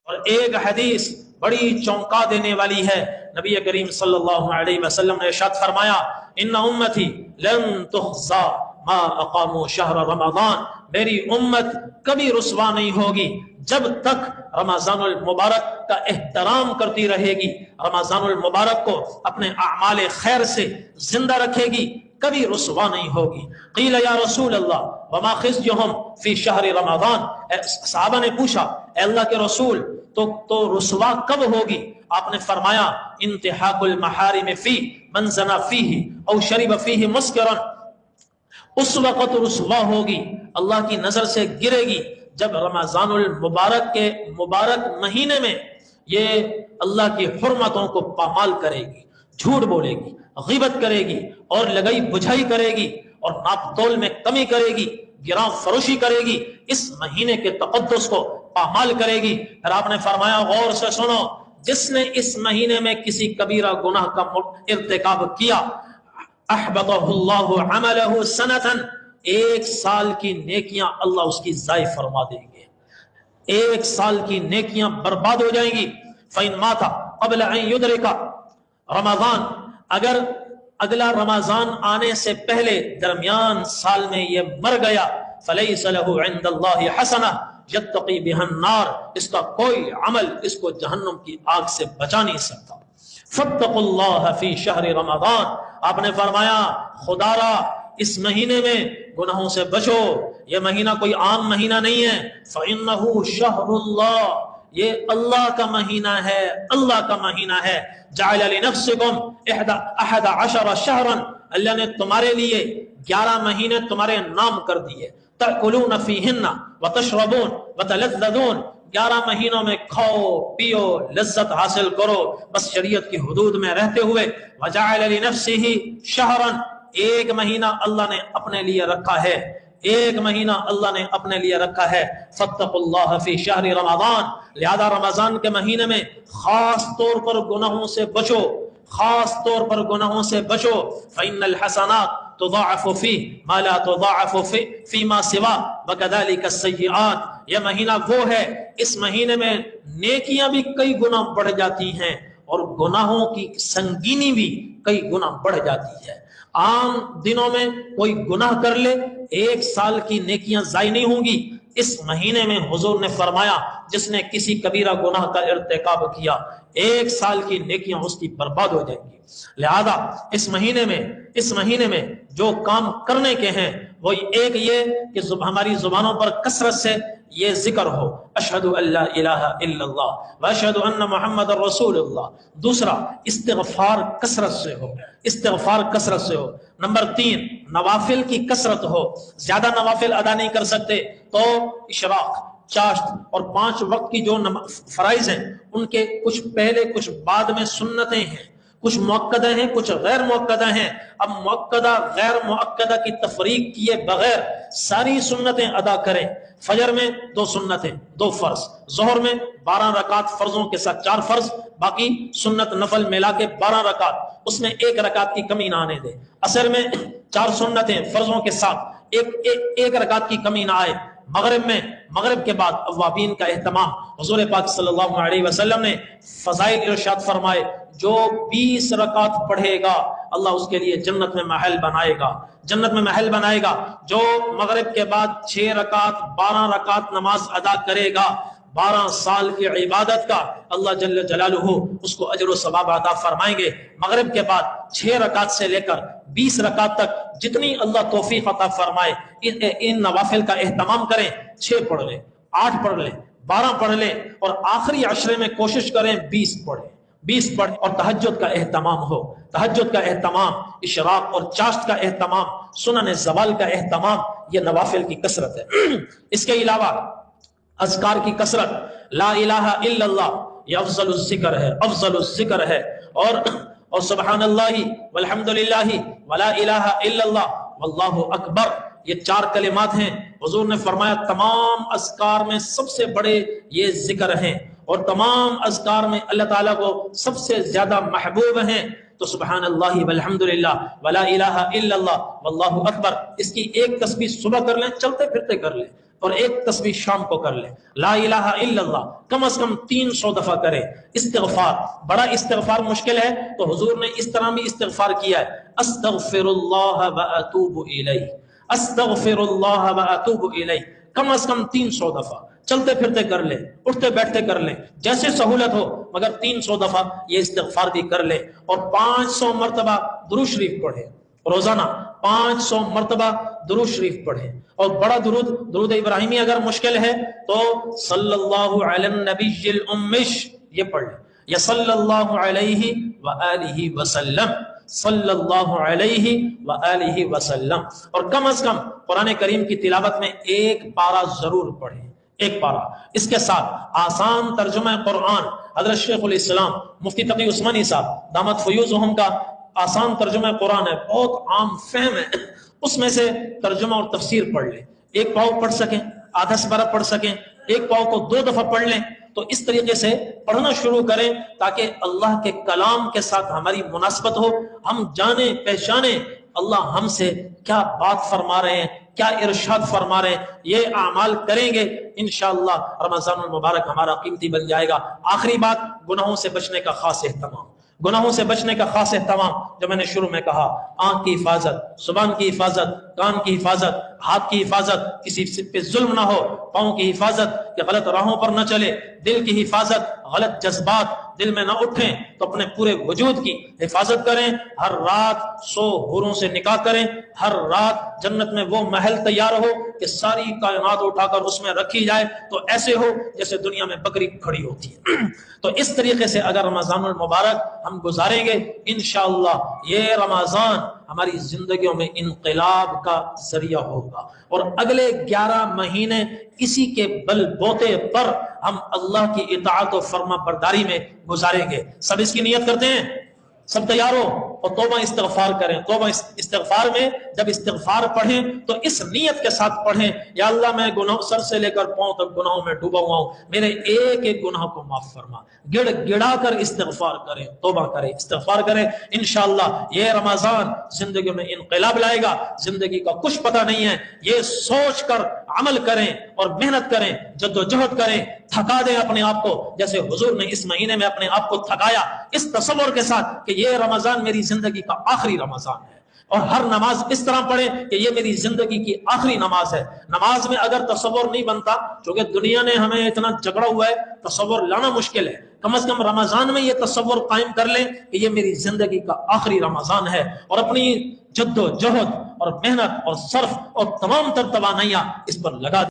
اور ایک حدیث بڑی چونکا دینے والی ہے، نبی کریم صلی اللہ علیہ وسلم نے ارشاد فرمایا ان امتی لن تخزا ما اقاموا شہر رمضان، میری امت کبھی رسوا نہیں ہوگی جب تک رمضان المبارک کا احترام کرتی رہے گی، رمضان المبارک کو اپنے اعمال خیر سے زندہ رکھے گی، کبھی رسوا نہیں ہوگی۔ قیل یا رسول اللہ وما خزیہم فی شہر رمضان، صحابہ نے پوچھا اے اللہ کے رسول تو رسوا کب ہوگی؟ آپ نے فرمایا انتہاک المحارم فی من زنا فیہ او شرب فیہ مسکرا، اس وقت رسوا ہوگی، اللہ کی نظر سے گرے گی جب رمضان المبارک کے مبارک مہینے میں یہ اللہ کی حرمتوں کو پامال کرے گی، جھوٹ بولے گی، غیبت کرے گی اور لگائی بجھائی کرے گی اور ناپ تول میں کمی کرے گی، گراں فروشی کرے گی، اس مہینے کے تقدس کو پامال کرے گی۔ پھر آپ نے فرمایا غور سے سنو، جس نے اس مہینے میں کسی کبیرہ گناہ کا ارتکاب کیا احبطہ اللہ عملہ سنتاً، ایک سال کی نیکیاں اللہ اس کی ضائع فرما دیں گے، ایک سال کی نیکیاں برباد ہو جائیں گی۔ فَإِن مَاتَ قَبْلَ أَن يُدْرِكَ رمضان، اگر اگلا رمضان آنے سے پہلے درمیان سال میں یہ مر گیا فَلَيْسَ لَهُ عِندَ اللَّهِ حَسَنَةٌ يَتَّقِي بِهَا النَّارَ، اس کا کوئی عمل اس کو جہنم کی آگ سے بچا نہیں سکتا۔ فَاتَّقُوا اللَّهَ فِي شَهْرِ رمضان، آپ نے فرمایا خدا را اس مہینے میں گناہوں سے بچو، یہ مہینہ کوئی عام مہینہ نہیں ہے، فَإِنَّهُ شَهْرُ اللَّهِ، یہ اللہ کا مہینہ ہے، اللہ کا مہینہ ہے۔ جَعَلَ لِنَفْسِكُمْ 11 شَهْرًا، اللہ نے تمہارے لیے 11 مہینے تمہارے نام کر دیے، تَأْكُلُونَ فِيهِنَّ وَتَشْرَبُونَ وَتَلَذَّذُونَ، 11 مہینوں میں کھاؤ پیو لذت حاصل کرو، بس شریعت کی حدود میں رہتے ہوئے۔ وَجَعَلَ لِنَفْسِهِ شَهْرًا، ایک مہینہ اللہ نے اپنے لیے رکھا ہے، ایک مہینہ اللہ نے اپنے لیے رکھا ہے۔ فَاتَّقُوا اللَّهَ فِي شَهْرِ رَمَضَانَ، لہذا رمضان کے مہینے میں خاص طور پر گناہوں سے بچو، خاص طور پر گناہوں سے بچو۔ فَإِنَّ الْحَسَنَاتِ تُضَاعَفُ فِيهِ مَا لَا تُضَاعَفُ فِي مَا سِوَاهُ وَكَذَلِكَ السَّيِّئَاتُ، یہ مہینہ وہ ہے اس مہینے میں نیکیاں بھی کئی گنا بڑھ جاتی ہیں اور گناہوں کی سنگینی بھی کئی گنا بڑھ جاتی ہے۔ عام دنوں میں کوئی گناہ کر لے ایک سال کی نیکیاں ضائع نہیں ہوں گی، اس مہینے میں حضور نے فرمایا جس نے کسی کبیرہ گناہ کا ارتکاب کیا ایک سال کی نیکیاں اس کی برباد ہو جائیں گی۔ لہذا اس مہینے میں جو کام کرنے کے ہیں وہ ایک یہ کہ ہماری زبانوں پر کثرت سے یہ ذکر ہو اشہد ان لا الہ الا اللہ واشہد ان محمد رسول اللہ۔ دوسرا استغفار کثرت سے ہو، استغفار کثرت سے ہو۔ نمبر 3 نوافل کی کثرت ہو، زیادہ نوافل ادا نہیں کر سکتے تو اشراق، چاشت اور 5 وقت کی جو فرائض ہیں ان کے کچھ پہلے کچھ بعد میں سنتیں ہیں، کچھ مؤکدہ ہیں کچھ غیر مؤکدہ ہیں۔ اب مؤکدہ غیر مؤکدہ کی تفریق کیے بغیر ساری سنتیں ادا کریں۔ فجر میں 2 سنتیں 2 فرض، ظہر میں 12 رکعت فرضوں کے ساتھ 4 فرض، باقی سنت نفل ملا کے 12 رکعت، اس میں 1 رکعت کی کمی نہ آنے دے۔ عصر میں 4 سنتیں فرضوں کے ساتھ ایک رکعت کی کمی نہ آئے۔ مغرب کے بعد اوابین کا اہتمام، حضور پاک صلی اللہ علیہ وسلم نے فضائل ارشاد فرمائے جو 20 رکعت پڑھے گا اللہ اس کے لیے جنت میں محل بنائے گا، جنت میں محل بنائے گا۔ جو مغرب کے بعد 6 رکعت 12 رکعت نماز ادا کرے گا 12 سال کی عبادت کا اللہ جل جلالہ اس کو اجر و ثواب عطا فرمائیں گے۔ مغرب کے بعد 6 رکعت سے لے کر 20 رکعت تک جتنی اللہ توفیق عطا فرمائے ان نوافل کا اہتمام کریں۔ 6 پڑھ لیں، 8 پڑھ لیں، 12 پڑھ لیں اور آخری عشرے میں کوشش کریں 20 پڑھیں، 20 پڑھیں۔ اور تہجد کا اہتمام ہو، تہجد کا اہتمام، اشراق اور چاشت کا اہتمام، سنن زوال کا اہتمام، یہ نوافل کی کثرت ہے۔ اس کے علاوہ اذکار کی کثرت، لا الہ الا اللہ یہ افضل الذکر ہے، افضل الذکر ہے، اور سبحان اللہ والحمد للہ ولا الہ الا اللہ واللہ اکبر، یہ 4 کلمات ہیں۔ حضور نے فرمایا تمام اذکار میں سب سے بڑے یہ ذکر ہیں اور تمام اذکار میں اللہ تعالیٰ کو سب سے زیادہ محبوب ہیں۔ تو سبحان اللہ والحمد للہ ولا الہ الا اللہ واللہ اکبر، اس کی ایک تسبیح صبح کر لیں، چلتے پھرتے کر لیں، اور ایک تسبیح شام کو کر لے. لا الہ الا اللہ کم از کم 300 دفعہ کرے. استغفار، بڑا استغفار مشکل ہے تو حضور نے اس طرح بھی استغفار کیا ہے، استغفر اللہ واتوب الیہ، استغفر اللہ واتوب الیہ، کم از کم 300 دفعہ. چلتے پھرتے کر لے، اٹھتے بیٹھتے کر لے، جیسے سہولت ہو، مگر 300 دفعہ یہ استغفار بھی کر لے. اور 500 مرتبہ درود شریف پڑھے روزانہ، 500 مرتبہ درود شریف پڑھے. اور بڑا درود ابراہیمی اگر مشکل ہے تو صلی اللہ علی النبی الامش یہ پڑھ لے، یا صلی اللہ علیہ وآلہ وسلم، صلی اللہ علیہ وآلہ وسلم. اور کم از کم قرآن کریم کی تلاوت میں ایک پارہ ضرور پڑھیں، ایک پارہ. اس کے ساتھ آسان ترجمہ قرآن حضرت شیخ الاسلام مفتی تقی عثمانی صاحب دامت فیوزہم کا آسان ترجمہ قرآن ہے، بہت عام فہم ہے، اس میں سے ترجمہ اور تفسیر پڑھ لیں. ایک پاؤ پڑھ سکیں، آدھا سپارہ پڑھ سکیں، ایک پاؤ کو 2 دفعہ پڑھ لیں. تو اس طریقے سے پڑھنا شروع کریں تاکہ اللہ کے کلام کے ساتھ ہماری مناسبت ہو، ہم جانیں پہچانیں اللہ ہم سے کیا بات فرما رہے ہیں، کیا ارشاد فرما رہے ہیں. یہ اعمال کریں گے انشاءاللہ رمضان المبارک ہمارا قیمتی بن جائے گا. آخری بات، گناہوں سے بچنے کا خاص اہتمام، گناہوں سے بچنے کا خاص اہتمام. جو میں نے شروع میں کہا، آنکھ کی حفاظت، زبان کی حفاظت، کان کی حفاظت، ہاتھ کی حفاظت، کسی پہ ظلم نہ ہو، پاؤں کی حفاظت کہ غلط راہوں پر نہ چلے، دل کی حفاظت، غلط جذبات دل میں نہ اٹھیں تو اپنے پورے وجود کی حفاظت کریں. ہر رات 100 حوروں سے نکاح کریں، ہر رات جنت میں وہ محل تیار ہو کہ ساری کائنات اٹھا کر اس میں رکھی جائے تو ایسے ہو جیسے دنیا میں بکری کھڑی ہوتی ہے. تو اس طریقے سے اگر رمضان المبارک ہم گزاریں گے انشاءاللہ یہ رمضان ہماری زندگیوں میں انقلاب کا ذریعہ ہوگا. اور اگلے 11 مہینے اسی کے بل بوتے پر ہم اللہ کی اطاعت و فرما برداری میں گزاریں گے. سب اس کی نیت کرتے ہیں؟ سب تیار ہو؟ اور توبہ استغفار کریں. توبہ استغفار میں جب استغفار پڑھیں تو اس نیت کے ساتھ پڑھیں، یا اللہ میں گناہ سر سے لے کر پاؤں تک گناہوں میں ڈوبا ہوا ہوں، میرے ایک ایک گناہ کو معاف فرما. گڑ گڑا کر استغفار کریں، توبہ کریں، استغفار کریں. انشاءاللہ یہ رمضان زندگی میں انقلاب لائے گا. زندگی کا کچھ پتہ نہیں ہے، یہ سوچ کر عمل کریں اور محنت کریں، جد و جہد کریں، تھکا دیں اپنے آپ کو جیسے حضور نے اس مہینے میں اپنے آپ کو تھکایا، اس تصور کے ساتھ کہ یہ رمضان میری زندگی کا آخری رمضان ہے. اور ہر نماز اس طرح پڑھیں کہ یہ میری زندگی کی آخری نماز ہے. نماز میں اگر تصور نہیں بنتا، چونکہ دنیا نے ہمیں اتنا جھگڑا ہوا ہے، تصور لانا مشکل ہے، کم از کم رمضان میں یہ تصور قائم کر لیں کہ یہ میری زندگی کا آخری رمضان ہے. اور اپنی جد و جہد اور محنت اور صرف اور تمام تر توانائیاں اس پر لگا